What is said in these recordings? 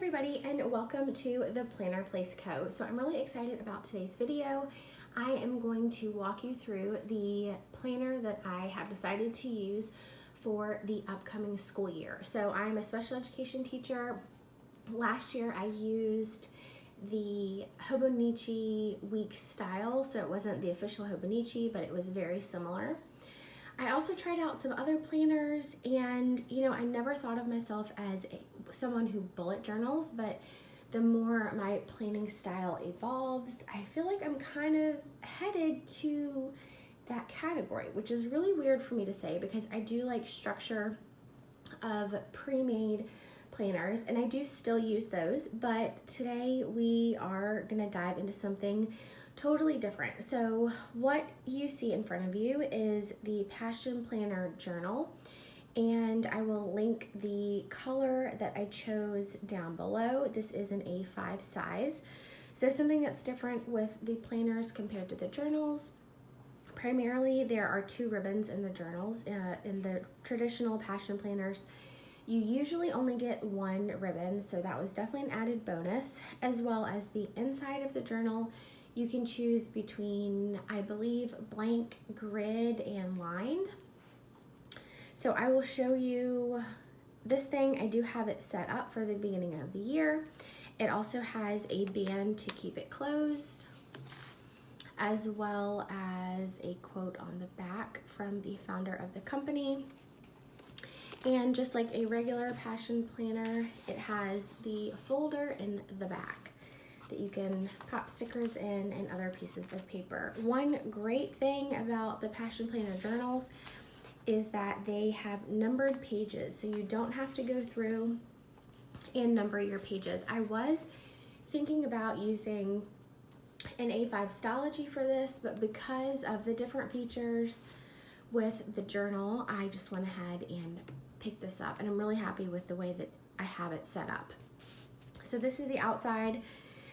everybody, and welcome to the Planner Place Co. So I'm really excited about today's video. I am going to walk you through the planner that I have decided to use for the upcoming school year. So I'm a special education teacher. Last year I used the Hobonichi week style, so it wasn't the official Hobonichi, but it was very similar. I also tried out some other planners, and I never thought of myself as someone who bullet journals, but the more my planning style evolves, I feel like I'm kind of headed to that category, which is really weird for me to say because I do like structure of pre-made planners and I do still use those, but today we are gonna dive into something totally different. So what you see in front of you is the Passion Planner journal, and I will link the color that I chose down below. This is an A5 size. So something that's different with the planners compared to the journals. Primarily, there are two ribbons in the journals. In the traditional Passion planners, you usually only get one ribbon, so that was definitely an added bonus, as well as the inside of the journal. You can choose between, I believe, blank, grid, and lined. So I will show you this thing. I do have it set up for the beginning of the year. It also has a band to keep it closed, as well as a quote on the back from the founder of the company. And just like a regular Passion planner, it has the folder in the back that you can pop stickers in and other pieces of paper. One great thing about the Passion Planner journals is that they have numbered pages, so you don't have to go through and number your pages. I was thinking about using an A5 Stalogy for this, but because of the different features with the journal, I just went ahead and picked this up, and I'm really happy with the way that I have it set up. So this is the outside.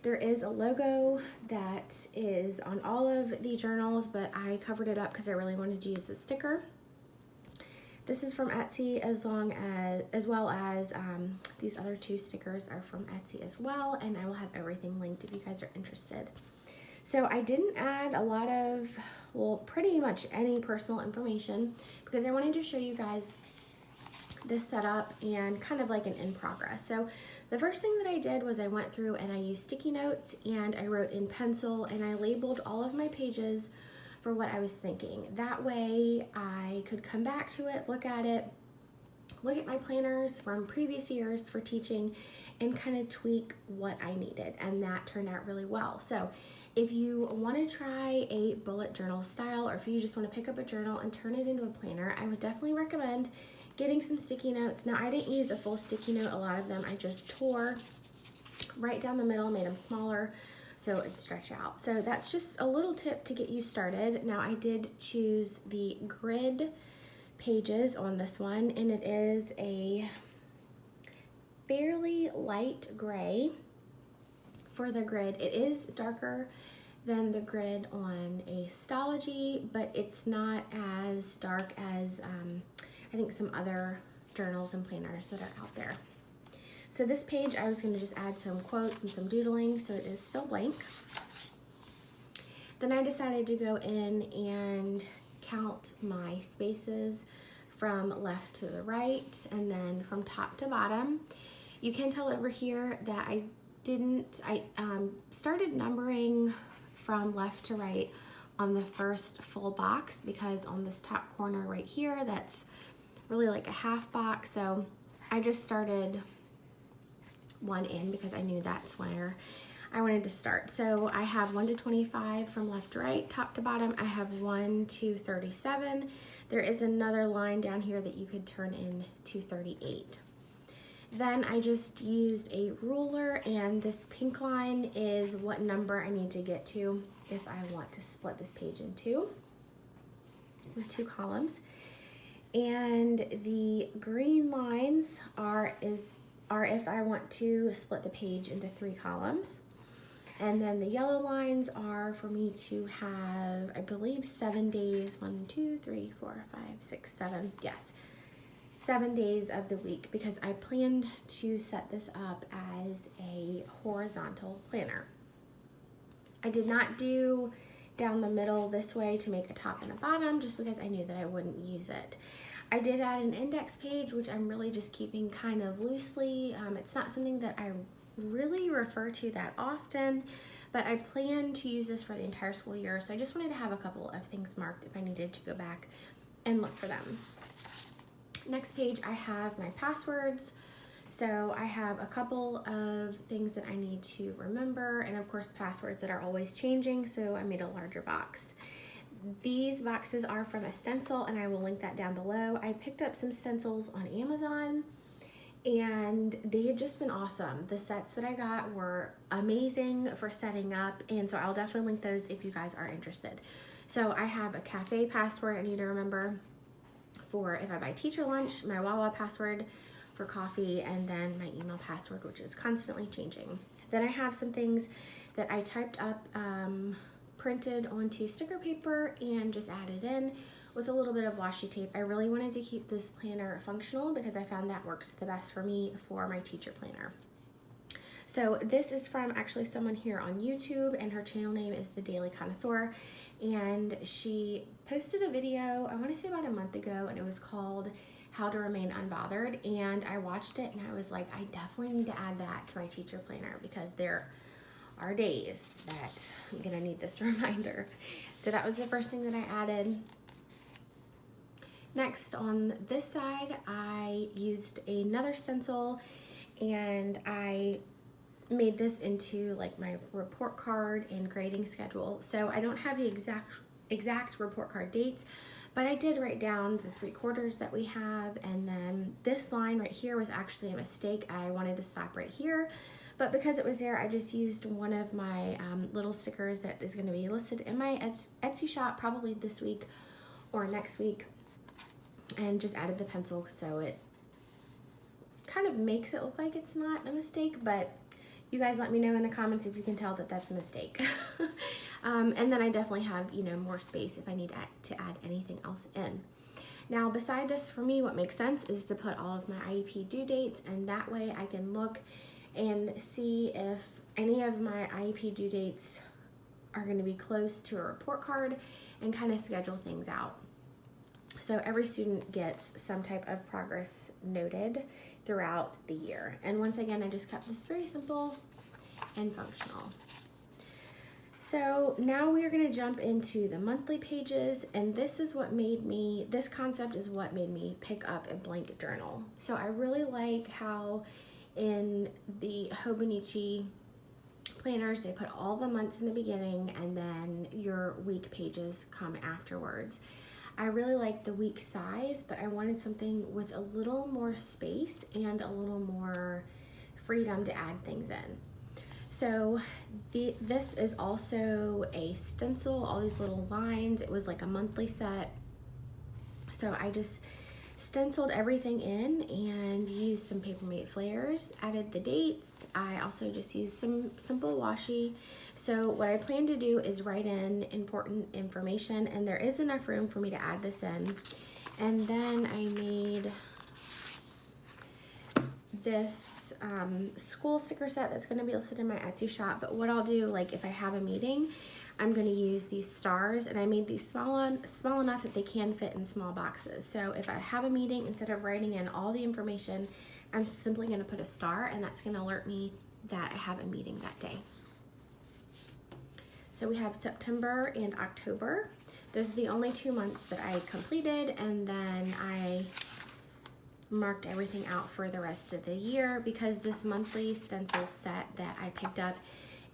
There is a logo that is on all of the journals, but I covered it up because I really wanted to use the sticker. This is from Etsy, as well as these other two stickers are from Etsy as well, and I will have everything linked if you guys are interested. So I didn't add a lot of, well, pretty much any personal information because I wanted to show you guys this setup and kind of like an in progress. So the first thing that I did was I went through and I used sticky notes and I wrote in pencil and I labeled all of my pages for what I was thinking. That way I could come back to it, look at my planners from previous years for teaching and kind of tweak what I needed, and that turned out really well. So if you want to try a bullet journal style, or if you just want to pick up a journal and turn it into a planner, I would definitely recommend getting some sticky notes. Now I didn't use a full sticky note, a lot of them I just tore right down the middle, made them smaller so it'd stretch out. So that's just a little tip to get you started. Now I did choose the grid pages on this one, and it is a fairly light gray for the grid. It is darker than the grid on a Stalogy, but it's not as dark as I think some other journals and planners that are out there. So this page, I was going to just add some quotes and some doodling, so it is still blank. Then I decided to go in and count my spaces from left to the right and then from top to bottom. You can tell over here that I started numbering from left to right on the first full box because on this top corner right here, that's really like a half box. So I just started one in because I knew that's where I wanted to start. So I have 1 to 25 from left to right, top to bottom. I have 1 to 37. There is another line down here that you could turn into 38. Then I just used a ruler, and this pink line is what number I need to get to if I want to split this page in two with 2 columns. And the green lines are if I want to split the page into 3 columns. And then the yellow lines are for me to have, I believe, 7 days. 1, 2, 3, 4, 5, 6, 7. Yes, 7 days of the week because I planned to set this up as a horizontal planner. I did not do down the middle this way to make a top and a bottom just because I knew that I wouldn't use it. I did add an index page, which I'm really just keeping kind of loosely. It's not something that I really refer to that often, but I plan to use this for the entire school year, so I just wanted to have a couple of things marked if I needed to go back and look for them. Next page, I have my passwords. So I have a couple of things that I need to remember, and of course passwords that are always changing, so I made a larger box. These boxes are from a stencil, and I will link that down below. I picked up some stencils on Amazon, and they have just been awesome. The sets that I got were amazing for setting up, and so I'll definitely link those if you guys are interested. So I have a cafe password I need to remember for if I buy teacher lunch, my Wawa password for coffee, and then my email password, which is constantly changing. Then I have some things that I typed up, printed onto sticker paper and just added in with a little bit of washi tape. I really wanted to keep this planner functional because I found that works the best for me for my teacher planner. So this is from actually someone here on YouTube, and her channel name is The Daily Connoisseur, and she posted a video, I want to say about a month ago, and it was called How to Remain Unbothered, and I watched it and I was like, I definitely need to add that to my teacher planner because there are days that I'm gonna need this reminder. So that was the first thing that I added. Next, on this side, I used another stencil and I made this into like my report card and grading schedule. So I don't have the exact report card dates, but I did write down the 3 quarters that we have, and then this line right here was actually a mistake. I wanted to stop right here, but because it was there, I just used one of my little stickers that is going to be listed in my Etsy shop probably this week or next week, and just added the pencil so it kind of makes it look like it's not a mistake, but you guys let me know in the comments if you can tell that that's a mistake. And then I definitely have, more space if I need to add anything else in. Now, beside this, for me, what makes sense is to put all of my IEP due dates, and that way I can look and see if any of my IEP due dates are going to be close to a report card and kind of schedule things out. So every student gets some type of progress noted throughout the year. And once again, I just kept this very simple and functional. So now we are going to jump into the monthly pages, and this concept is what made me pick up a blank journal. So I really like how in the Hobonichi planners, they put all the months in the beginning and then your week pages come afterwards. I really like the week size, but I wanted something with a little more space and a little more freedom to add things in. So this is also a stencil, all these little lines. It was like a monthly set. So I just stenciled everything in and used some Paper Mate flares, added the dates. I also just used some simple washi. So what I plan to do is write in important information, and there is enough room for me to add this in. And then I made this school sticker set that's going to be listed in my Etsy shop. But what I'll do, like if I have a meeting, I'm going to use these stars, and I made these small enough that they can fit in small boxes. So if I have a meeting, instead of writing in all the information, I'm simply going to put a star, and that's going to alert me that I have a meeting that day. So we have September and October. Those are the only 2 months that I completed, and then I marked everything out for the rest of the year because this monthly stencil set that I picked up,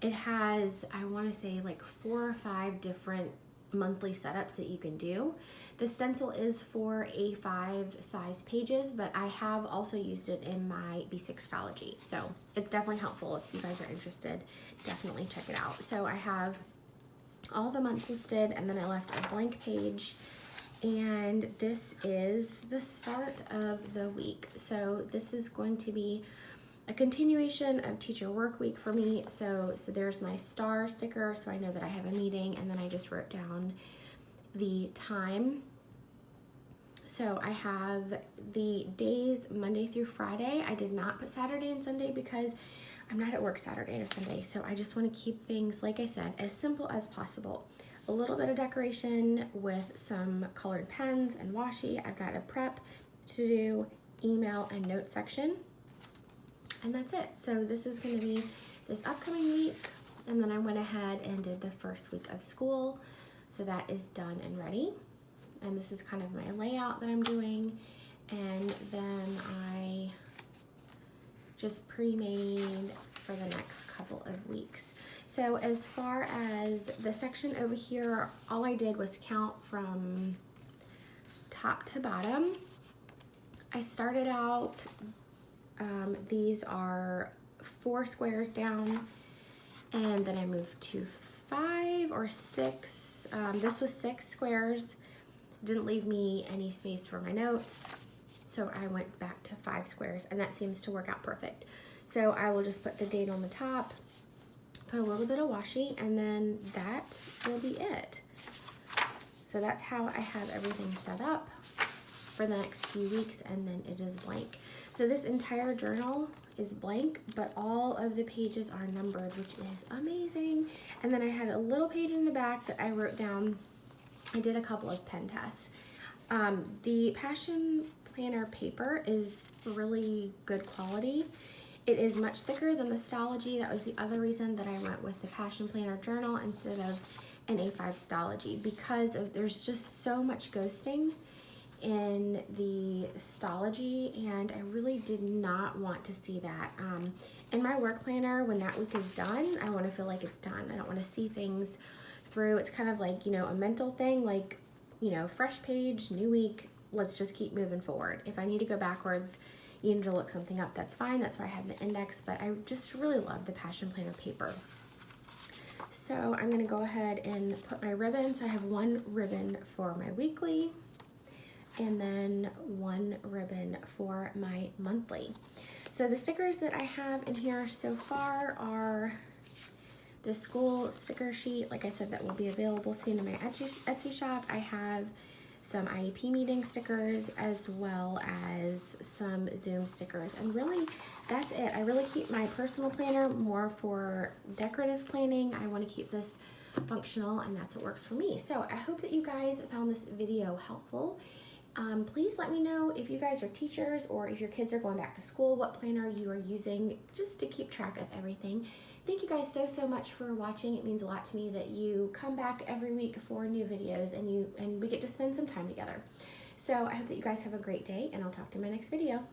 it has, I want to say like 4 or 5 different monthly setups that you can do. The stencil is for A5 size pages, but I have also used it in my B6stology. So it's definitely helpful if you guys are interested. Definitely check it out. So I have all the months listed, and then I left a blank page. And this is the start of the week. So this is going to be a continuation of teacher work week for me. So there's my star sticker, so I know that I have a meeting, and then I just wrote down the time So I have the days Monday through Friday. I did not put Saturday and Sunday because I'm not at work Saturday or Sunday. So I just want to keep things, like I said, as simple as possible. A little bit of decoration with some colored pens and washi. I've got a prep to do, email and note section. And that's it. So this is going to be this upcoming week. And then I went ahead and did the first week of school. So that is done and ready. And this is kind of my layout that I'm doing. And then I just pre-made for the next couple of weeks. So as far as the section over here, all I did was count from top to bottom. I started out, these are 4 squares down, and then I moved to 5 or 6. This was 6 squares. Didn't leave me any space for my notes, so I went back to 5 squares, and that seems to work out perfect. So I will just put the date on the top, put a little bit of washi, and then that will be it. So that's how I have everything set up for the next few weeks, and then it is blank. So this entire journal is blank, but all of the pages are numbered, which is amazing. And then I had a little page in the back that I wrote down. I did a couple of pen tests. The Passion Planner paper is really good quality. It is much thicker than the Stalogy. That was the other reason that I went with the Passion Planner journal instead of an A5 Stalogy, because there's just so much ghosting in the Stalogy, and I really did not want to see that. In my work planner, when that week is done, I want to feel like it's done. I don't want to see things through. It's kind of like, you know, a mental thing, like, you know, fresh page, new week, let's just keep moving forward. If I need to go backwards, you need to look something up, that's fine. That's why I have the index, but I just really love the Passion Planner paper. So I'm gonna go ahead and put my ribbon. So I have 1 ribbon for my weekly, and then 1 ribbon for my monthly. So the stickers that I have in here so far are the school sticker sheet, like I said, that will be available soon in my Etsy shop. I have some IEP meeting stickers as well as some Zoom stickers, and really that's it. I really keep my personal planner more for decorative planning. I want to keep this functional, and that's what works for me. So I hope that you guys found this video helpful. Please let me know if you guys are teachers or if your kids are going back to school, what planner you are using just to keep track of everything. Thank you guys so much for watching. It means a lot to me that you come back every week for new videos, and we get to spend some time together. So I hope that you guys have a great day, and I'll talk to you in my next video.